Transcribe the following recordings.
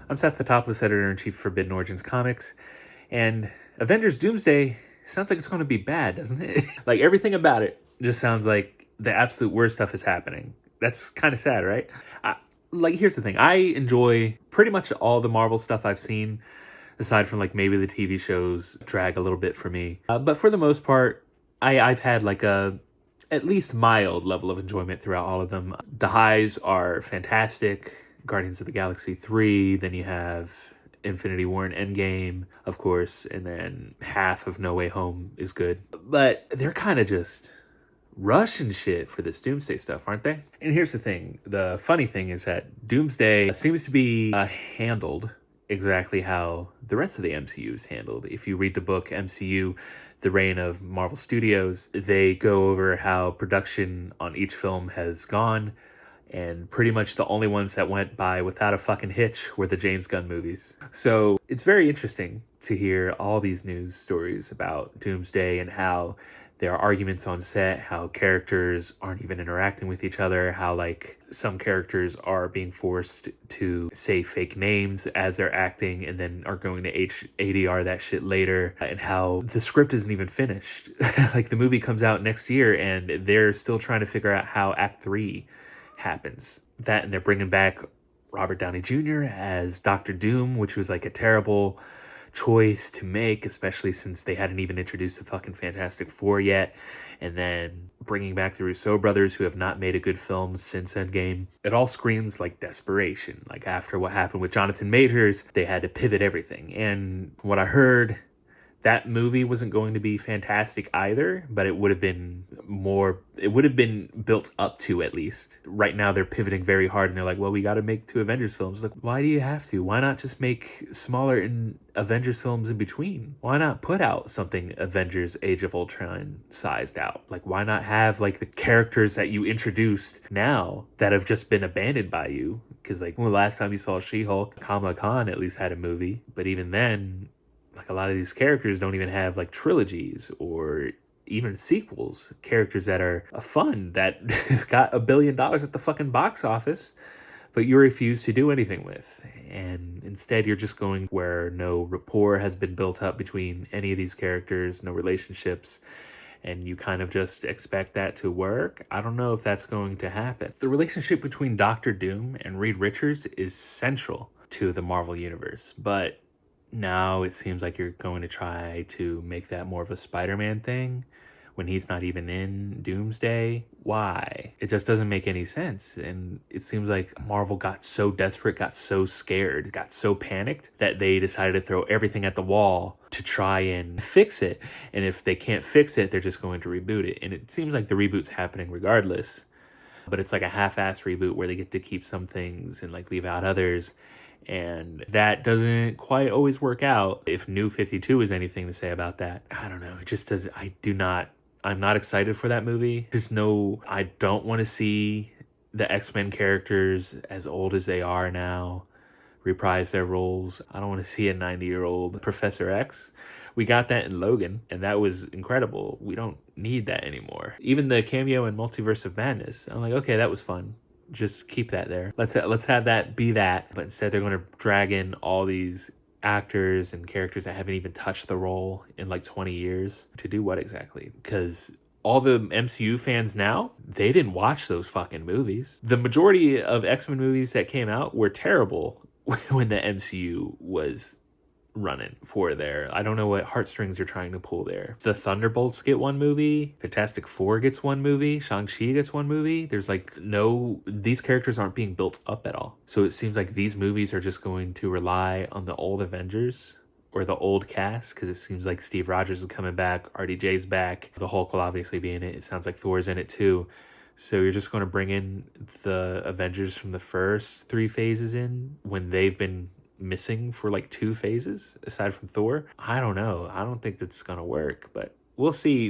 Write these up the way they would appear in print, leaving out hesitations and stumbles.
I'm Seth, the topless editor-in-chief of Forbidden Origins Comics, and Avengers Doomsday sounds like it's going to be bad, doesn't it? Like, everything about it just sounds like the absolute worst stuff is happening. That's kind of sad, right? Here's the thing. I enjoy pretty much all the Marvel stuff I've seen, aside from, like, maybe the TV shows drag a little bit for me. But for the most part, I've had, like, a at least mild level of enjoyment throughout all of them. The highs are fantastic. Guardians of the Galaxy 3, then you have Infinity War and Endgame, of course, and then half of No Way Home is good. But they're kind of just rushing shit for this Doomsday stuff, aren't they? And here's the thing. The funny thing is that Doomsday seems to be handled exactly how the rest of the MCU is handled. If you read the book MCU, The Reign of Marvel Studios, they go over how production on each film has gone, and pretty much the only ones that went by without a fucking hitch were the James Gunn movies. So it's very interesting to hear all these news stories about Doomsday and how there are arguments on set, how characters aren't even interacting with each other, how, like, some characters are being forced to say fake names as they're acting and then are going to ADR that shit later, and how the script isn't even finished. Like, the movie comes out next year and they're still trying to figure out how Act 3 happens. That, and they're bringing back Robert Downey Jr. as Doctor Doom, which was, like, a terrible choice to make, especially since they hadn't even introduced the fucking Fantastic Four yet. And then bringing back the Russo brothers, who have not made a good film since Endgame. It all screams like desperation. Like, after what happened with Jonathan Majors, they had to pivot everything. And what I heard, that movie wasn't going to be fantastic either, but it would have been built up to, at least. Right now they're pivoting very hard and they're like, well, we got to make 2 Avengers films. Like, why do you have to? Why not just make smaller Avengers films in between? Why not put out something Avengers Age of Ultron sized out? Like, why not have, like, the characters that you introduced now that have just been abandoned by you? Because, like, when the last time you saw She-Hulk, Kamala Khan at least had a movie, but even then, like, a lot of these characters don't even have, like, trilogies or even sequels. Characters that are fun, that got $1 billion at the fucking box office, but you refuse to do anything with. And instead, you're just going where no rapport has been built up between any of these characters, no relationships, and you kind of just expect that to work. I don't know if that's going to happen. The relationship between Doctor Doom and Reed Richards is central to the Marvel Universe, but now it seems like you're going to try to make that more of a Spider-Man thing when he's not even in Doomsday. Why? It just doesn't make any sense. And it seems like Marvel got so desperate, got so scared, got so panicked that they decided to throw everything at the wall to try and fix it. And if they can't fix it, they're just going to reboot it. And it seems like the reboot's happening regardless. But it's like a half-ass reboot where they get to keep some things and, like, leave out others. And that doesn't quite always work out. If New 52 is anything to say about that, I don't know. It just does. I'm not excited for that movie. I don't want to see the X-Men characters, as old as they are now, reprise their roles. I don't want to see a 90-year-old Professor X. We got that in Logan, and that was incredible. We don't need that anymore. Even the cameo in Multiverse of Madness, I'm like, okay, that was fun. Just keep that there. Let's have that be that. But instead, they're going to drag in all these actors and characters that haven't even touched the role in like 20 years. To do what exactly? Because all the MCU fans now, they didn't watch those fucking movies. The majority of X-Men movies that came out were terrible when the MCU was running for there. I don't know what heartstrings you're trying to pull there. The Thunderbolts get one movie, Fantastic Four gets one movie, Shang-Chi gets one movie. There's these characters aren't being built up at all. So it seems like these movies are just going to rely on the old Avengers or the old cast, because it seems like Steve Rogers is coming back, RDJ's back, the Hulk will obviously be in it. It sounds like Thor's in it too. So you're just going to bring in the Avengers from the first 3 phases in when they've been missing for like 2 phases aside from Thor. I don't know. I don't think that's gonna work, but we'll see.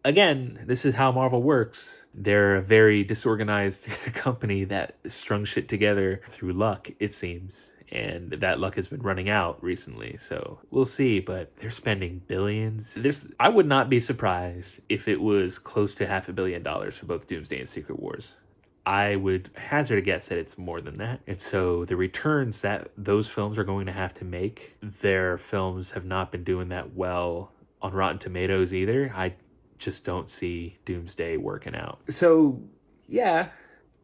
Again, this is how Marvel works. They're a very disorganized company that strung shit together through luck, it seems. And that luck has been running out recently. So we'll see, but they're spending billions. I would not be surprised if it was close to $500 million for both Doomsday and Secret Wars. I would hazard a guess that it's more than that. And so the returns that those films are going to have to make, their films have not been doing that well on Rotten Tomatoes either. I just don't see Doomsday working out. So, yeah,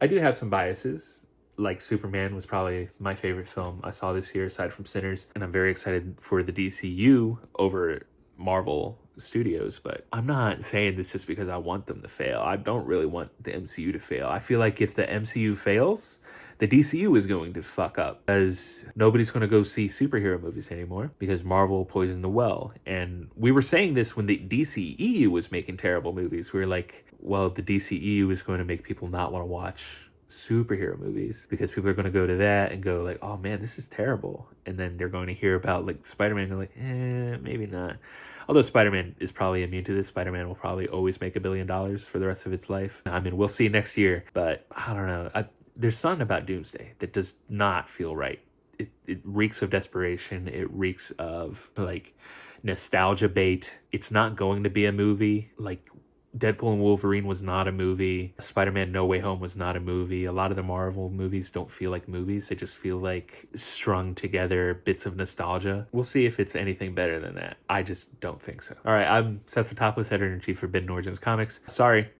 I do have some biases. Like Superman was probably my favorite film I saw this year aside from Sinners, and I'm very excited for the DCU over Marvel Studios, but I'm not saying this just because I want them to fail. I don't really want the MCU to fail. I feel like if the MCU fails, the DCU is going to fuck up because nobody's going to go see superhero movies anymore because Marvel poisoned the well. And we were saying this when the DCEU was making terrible movies. We were like, well, the DCEU is going to make people not want to watch superhero movies because people are going to go to that and go like, oh man, this is terrible. And then they're going to hear about like Spider-Man and go like, maybe not. Although Spider-Man is probably immune to this. Spider-Man will probably always make $1 billion for the rest of its life. I mean, we'll see next year, but I don't know. There's something about Doomsday that does not feel right. It reeks of desperation. It reeks of like nostalgia bait. It's not going to be a movie. Like Deadpool and Wolverine was not a movie. Spider-Man No Way Home was not a movie. A lot of the Marvel movies don't feel like movies. They just feel like strung together bits of nostalgia. We'll see if it's anything better than that. I just don't think so. All right, I'm Seth Fotopoulos, editor-in-chief for Bitten Origins Comics. Sorry,